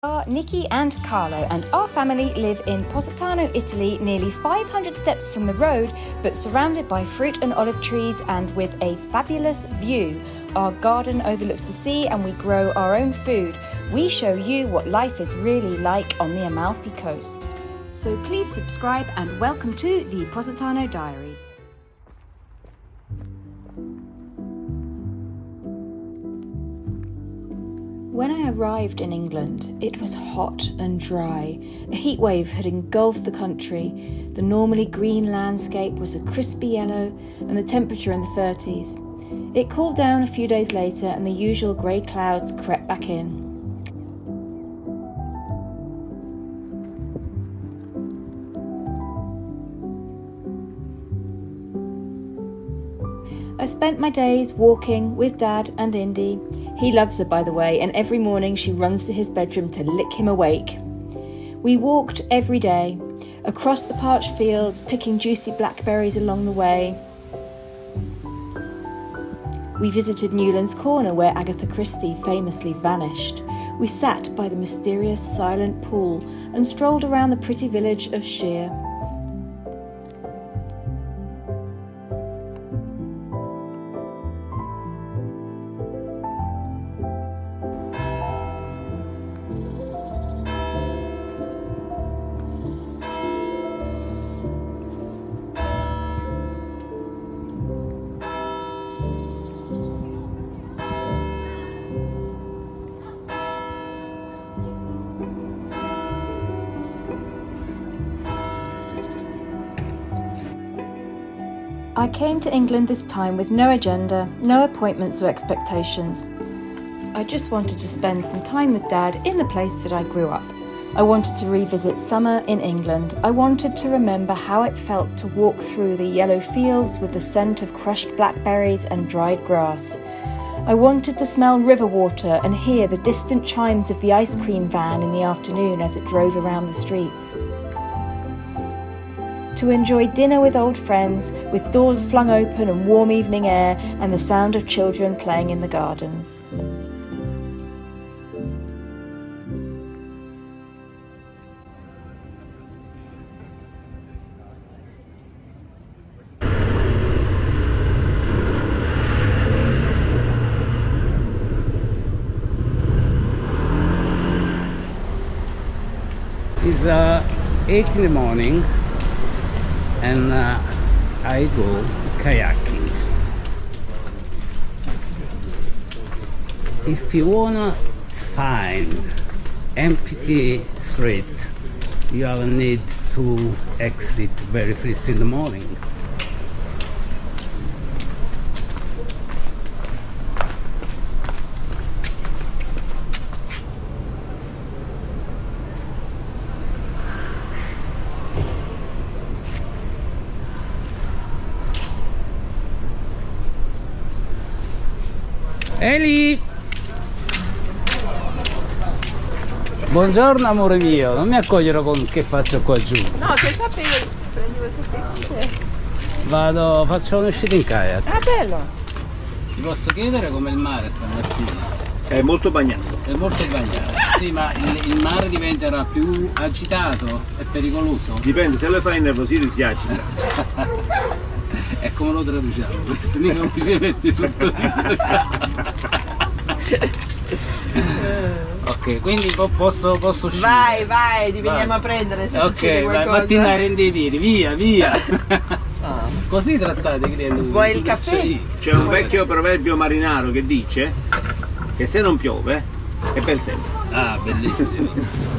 Are Nicki and Carlo, and our family live in Positano, Italy, nearly 500 steps from the road, but surrounded by fruit and olive trees and with a fabulous view. Our garden overlooks the sea and we grow our own food. We show you what life is really like on the Amalfi Coast. So please subscribe and welcome to the Positano Diaries. When I arrived in England, it was hot and dry. A heatwave had engulfed the country. The normally green landscape was a crispy yellow and the temperature in the 30s. It cooled down a few days later and the usual grey clouds crept back in. I spent my days walking with Dad and Indy. He loves her, by the way, and every morning she runs to his bedroom to lick him awake. We walked every day, across the parched fields, picking juicy blackberries along the way. We visited Newlands Corner, where Agatha Christie famously vanished. We sat by the mysterious silent pool and strolled around the pretty village of Shere. I came to England this time with no agenda, no appointments or expectations. I just wanted to spend some time with Dad in the place that I grew up. I wanted to revisit summer in England. I wanted to remember how it felt to walk through the yellow fields with the scent of crushed blackberries and dried grass. I wanted to smell river water and hear the distant chimes of the ice cream van in the afternoon as it drove around the streets. To enjoy dinner with old friends, with doors flung open and warm evening air and the sound of children playing in the gardens. It's 8 in the morning and I go kayaking. If you wanna find empty street, you have a need to exit very first in the morning. Eli! Buongiorno amore mio, non mi accogliere con che faccio qua giù. No, se sapevo, prendevo tutte. Vado, faccio un'uscita in kayak. Ah, bello! Ti posso chiedere come il mare stamattina? È molto bagnato. È molto bagnato. Sì, ma il mare diventerà più agitato e pericoloso? Dipende, se lo fai innervosire si agita. E come lo traduciamo? Questo mica non ci metti tutto. Ok, quindi posso uscire? Vai, ti veniamo a prendere se succede qualcosa. Ok, mattina rendi i tiri, via. Così trattate i clienti. Vuoi il caffè? C'è un vecchio proverbio marinaro che dice che se non piove è bel tempo. Ah, bellissimo.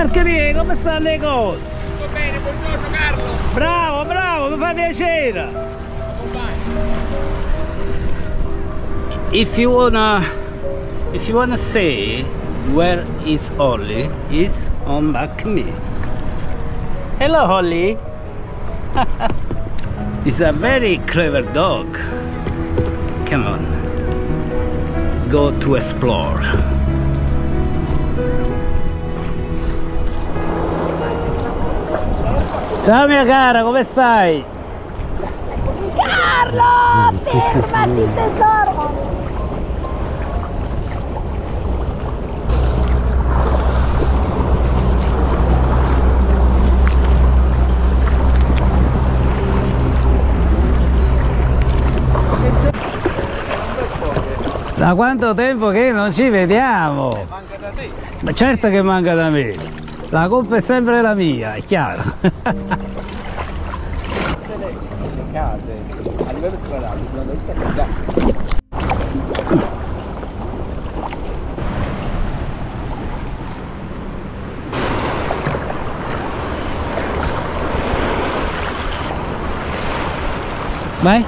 Marcherie, come stanno le cose? Tutto bene, buongiorno Carlo. Bravo, bravo, mi fa piacere. If you wanna say where is Holly, is on back me. Hello Holly. He's a very clever dog. Come on, go to explore. Ciao mia cara, come stai? Carlo, fermati tesoro! Da quanto tempo che non ci vediamo? Manca da te. Ma certo che manca da me. La colpa è sempre la mia, è chiaro. Le case a livello stradale sono tutte Vai.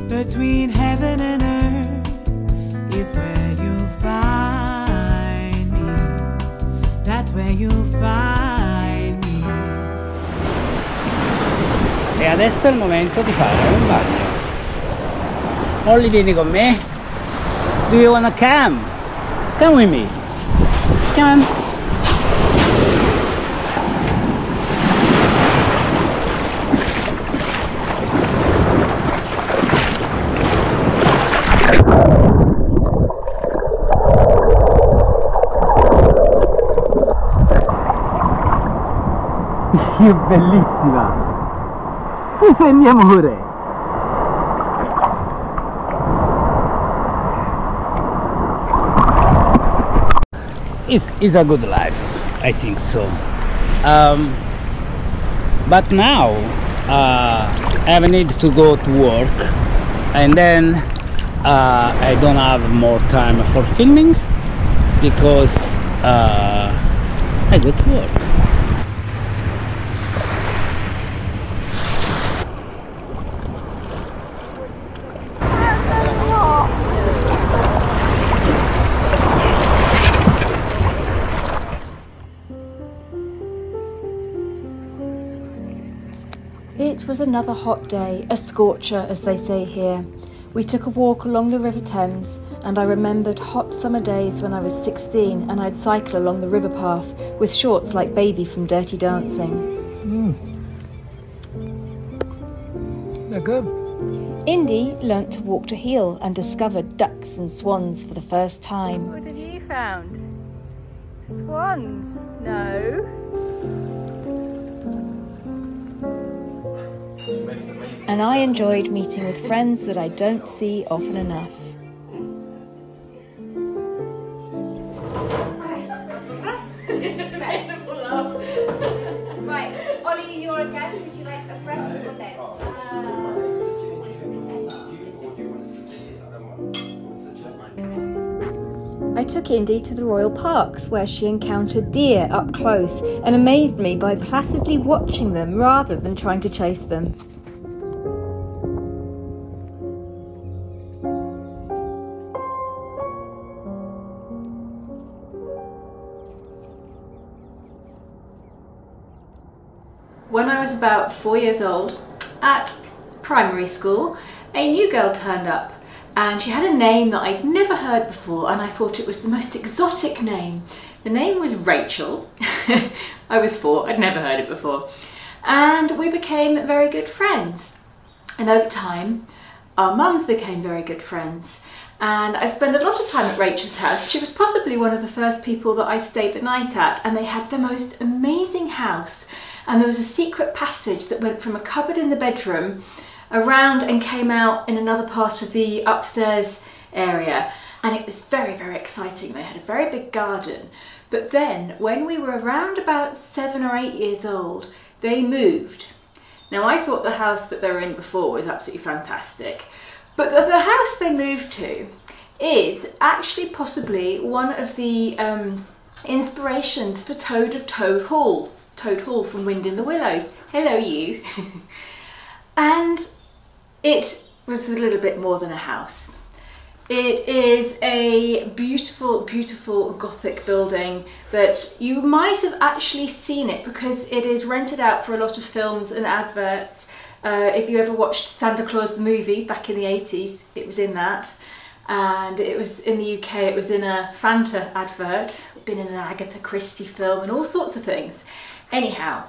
Between heaven and earth is where you'll find me. That's where you'll find me. E adesso è il momento di fare un bagno. Holly, vieni con me? Do you wanna come? Come with me. Come on. Che bellissima! Tu sei il mio amore! It's a good life, I think so. But now I need to go to work, and then I don't have more time for filming because I go to work. It was another hot day, a scorcher as they say here. We took a walk along the River Thames, and I remembered hot summer days when I was 16 and I'd cycle along the river path with shorts like Baby from Dirty Dancing. They're good. Indy learnt to walk to heel and discovered ducks and swans for the first time. What have you found? Swans? No. And I enjoyed meeting with friends that I don't see often enough. Right, Ollie, you're a guest. Would you like a breast or leg? I took Indy to the Royal Parks, where she encountered deer up close and amazed me by placidly watching them rather than trying to chase them. When I was about 4 years old, at primary school, a new girl turned up and she had a name that I'd never heard before, and I thought it was the most exotic name. The name was Rachel. I was 4, I'd never heard it before. And we became very good friends. And over time, our mums became very good friends. And I spent a lot of time at Rachel's house. She was possibly one of the first people that I stayed the night at, and they had the most amazing house. And there was a secret passage that went from a cupboard in the bedroom around and came out in another part of the upstairs area. And it was very, very exciting. They had a very big garden. But then when we were around about 7 or 8 years old, they moved. Now, I thought the house that they were in before was absolutely fantastic. But the house they moved to is actually possibly one of the inspirations for Toad of Toad Hall. Toad Hall from Wind in the Willows. Hello, you. And it was a little bit more than a house. It is a beautiful, beautiful Gothic building that you might have actually seen it because it is rented out for a lot of films and adverts. If you ever watched Santa Claus the movie back in the 80s, it was in that. And it was in the UK, it was in a Fanta advert. It's been in an Agatha Christie film and all sorts of things. Anyhow,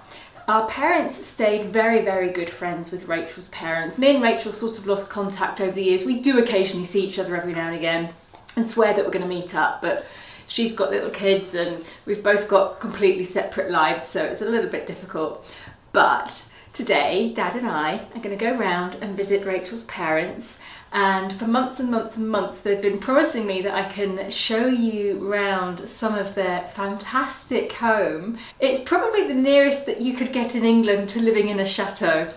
our parents stayed very, very good friends with Rachel's parents. Me and Rachel sort of lost contact over the years. We do occasionally see each other every now and again and swear that we're going to meet up, but she's got little kids and we've both got completely separate lives, so it's a little bit difficult. But today, Dad and I are going to go round and visit Rachel's parents, and for months and months and months they've been promising me that I can show you round some of their fantastic home. It's probably the nearest that you could get in England to living in a chateau.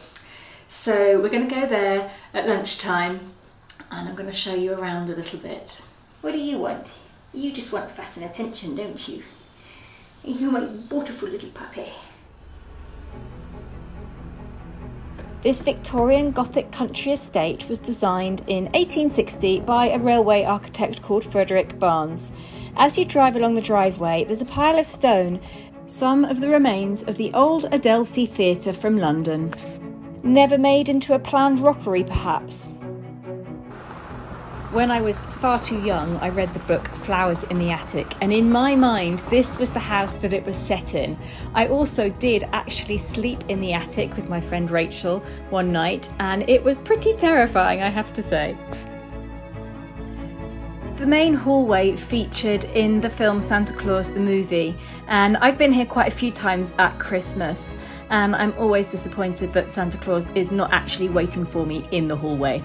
So we're going to go there at lunchtime and I'm going to show you around a little bit. What do you want? You just want fuss and attention, don't you? You're my beautiful little puppy. This Victorian Gothic country estate was designed in 1860 by a railway architect called Frederick Barnes. As you drive along the driveway, there's a pile of stone, some of the remains of the old Adelphi Theatre from London. Never made into a planned rockery, perhaps. When I was far too young, I read the book Flowers in the Attic, and in my mind, this was the house that it was set in. I also did actually sleep in the attic with my friend Rachel one night, and it was pretty terrifying, I have to say. The main hallway featured in the film Santa Claus the movie, and I've been here quite a few times at Christmas, and I'm always disappointed that Santa Claus is not actually waiting for me in the hallway.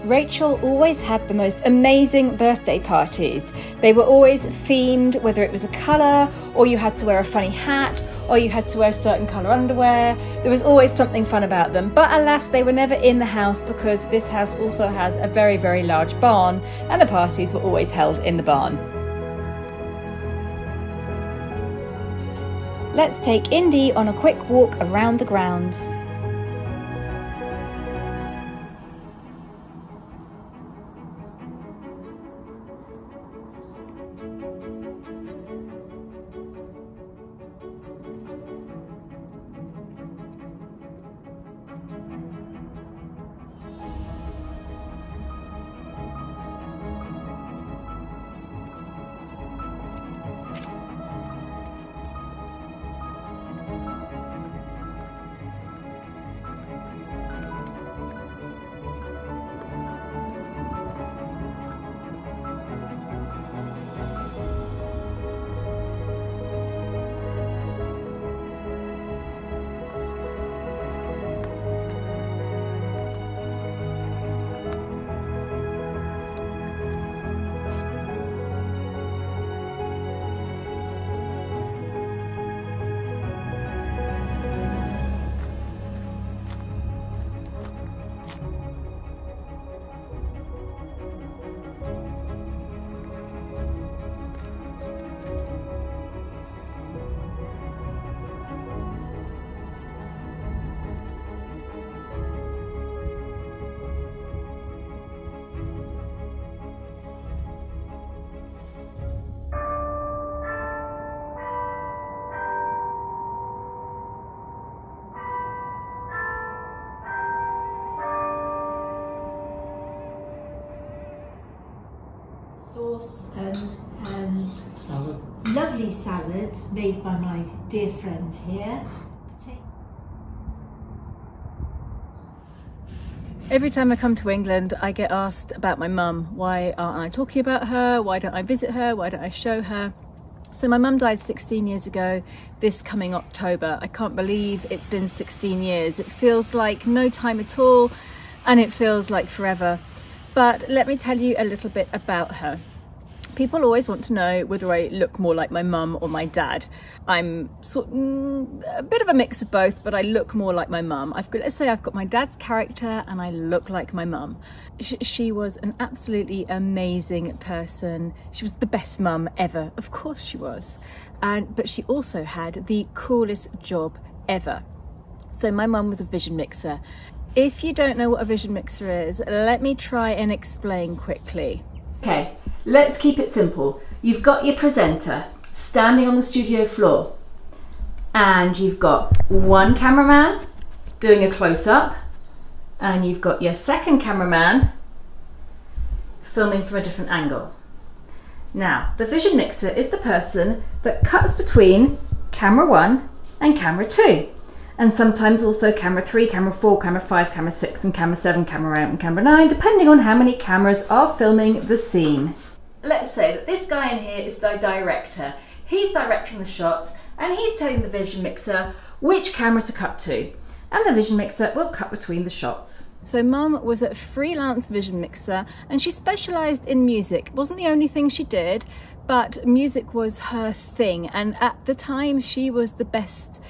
Rachel always had the most amazing birthday parties. They were always themed, whether it was a colour, or you had to wear a funny hat, or you had to wear certain colour underwear. There was always something fun about them. But alas, they were never in the house because this house also has a very, very large barn, and the parties were always held in the barn. Let's take Indy on a quick walk around the grounds. sauce and salad. Lovely salad made by my dear friend here. Every time I come to England, I get asked about my mum. Why aren't I talking about her? Why don't I visit her? Why don't I show her? So my mum died 16 years ago this coming October. I can't believe it's been 16 years. It feels like no time at all, and it feels like forever. But let me tell you a little bit about her. People always want to know whether I look more like my mum or my dad. I'm a bit of a mix of both, but I look more like my mum. Let's say I've got my dad's character and I look like my mum. She was an absolutely amazing person. She was the best mum ever. Of course she was. But she also had the coolest job ever. So my mum was a vision mixer. If you don't know what a vision mixer is, let me try and explain quickly. Okay, let's keep it simple. You've got your presenter standing on the studio floor, and you've got one cameraman doing a close-up, and you've got your second cameraman filming from a different angle. Now, the vision mixer is the person that cuts between camera 1 and camera 2. And sometimes also camera 3, camera 4, camera 5, camera 6, and camera 7, camera 8, and camera 9, depending on how many cameras are filming the scene. Let's say that this guy in here is the director. He's directing the shots, and he's telling the vision mixer which camera to cut to. And the vision mixer will cut between the shots. So Mum was a freelance vision mixer, and she specialised in music. It wasn't the only thing she did, but music was her thing. And at the time, she was the best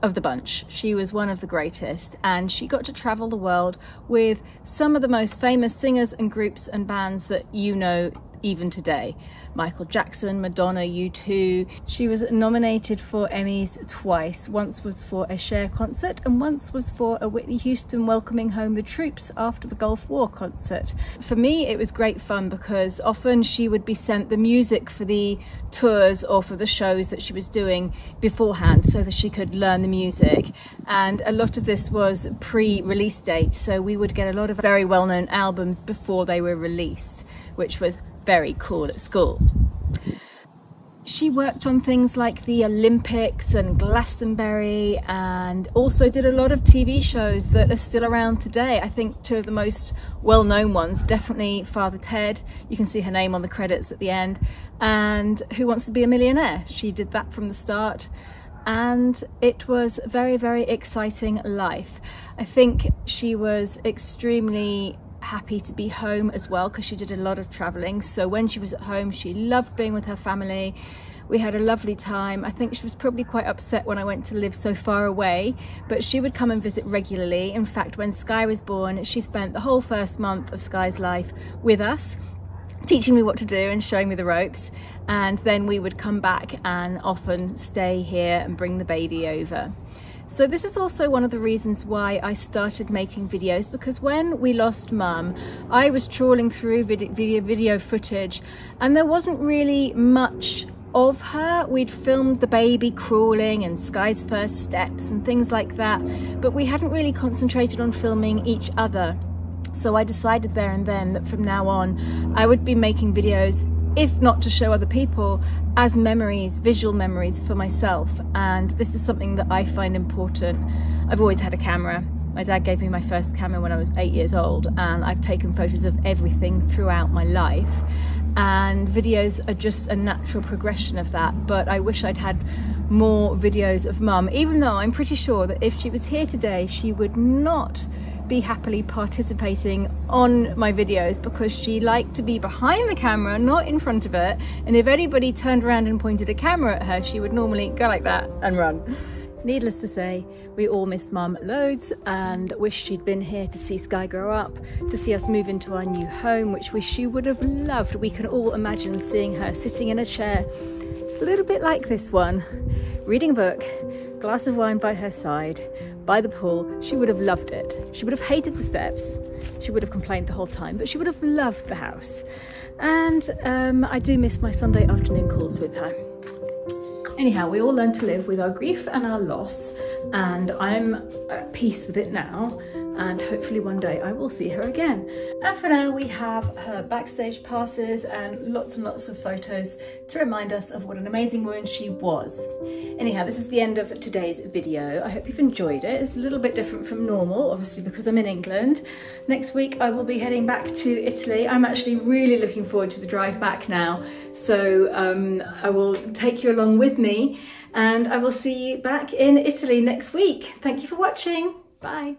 of the bunch. She was one of the greatest, and she got to travel the world with some of the most famous singers and groups and bands that you know even today. Michael Jackson, Madonna, U2. She was nominated for Emmys twice. Once was for a Shere concert, and once was for a Whitney Houston welcoming home the troops after the Gulf War concert. For me, it was great fun because often she would be sent the music for the tours or for the shows that she was doing beforehand so that she could learn the music. And a lot of this was pre-release date, so we would get a lot of very well-known albums before they were released, which was very cool at school. She worked on things like the Olympics and Glastonbury, and also did a lot of TV shows that are still around today. I think two of the most well-known ones, definitely Father Ted, you can see her name on the credits at the end, and Who Wants to Be a Millionaire. She did that from the start, and it was a very, very exciting life. I think she was extremely happy to be home as well because she did a lot of traveling. So when she was at home, she loved being with her family. We had a lovely time. I think she was probably quite upset when I went to live so far away, but she would come and visit regularly. In fact, when Sky was born, she spent the whole first month of Sky's life with us, teaching me what to do and showing me the ropes. And then we would come back and often stay here and bring the baby over. So this is also one of the reasons why I started making videos, because when we lost Mum, I was trawling through video footage, and there wasn't really much of her. We'd filmed the baby crawling and Sky's first steps and things like that, but we hadn't really concentrated on filming each other. So I decided there and then that from now on, I would be making videos, if not to show other people, as memories, visual memories for myself. And this is something that I find important. I've always had a camera. My dad gave me my first camera when I was 8 years old, and I've taken photos of everything throughout my life. And videos are just a natural progression of that. But I wish I'd had more videos of Mum, even though I'm pretty sure that if she was here today, she would not be happily participating on my videos, because she liked to be behind the camera, not in front of it. And if anybody turned around and pointed a camera at her, she would normally go like that and run. Needless to say, we all miss Mum loads and wish she'd been here to see Sky grow up, to see us move into our new home, which she would have loved. We can all imagine seeing her sitting in a chair, a little bit like this one, reading a book, glass of wine by her side, by the pool. She would have loved it. She would have hated the steps. She would have complained the whole time, but she would have loved the house. And I do miss my Sunday afternoon calls with her. Anyhow, we all learn to live with our grief and our loss, and I'm at peace with it now. and hopefully one day I will see her again. And for now we have her backstage passes and lots of photos to remind us of what an amazing woman she was. Anyhow, this is the end of today's video. I hope you've enjoyed it. It's a little bit different from normal, obviously because I'm in England. Next week I will be heading back to Italy. I'm actually really looking forward to the drive back now, so I will take you along with me, and I will see you back in Italy next week. Thank you for watching. Bye.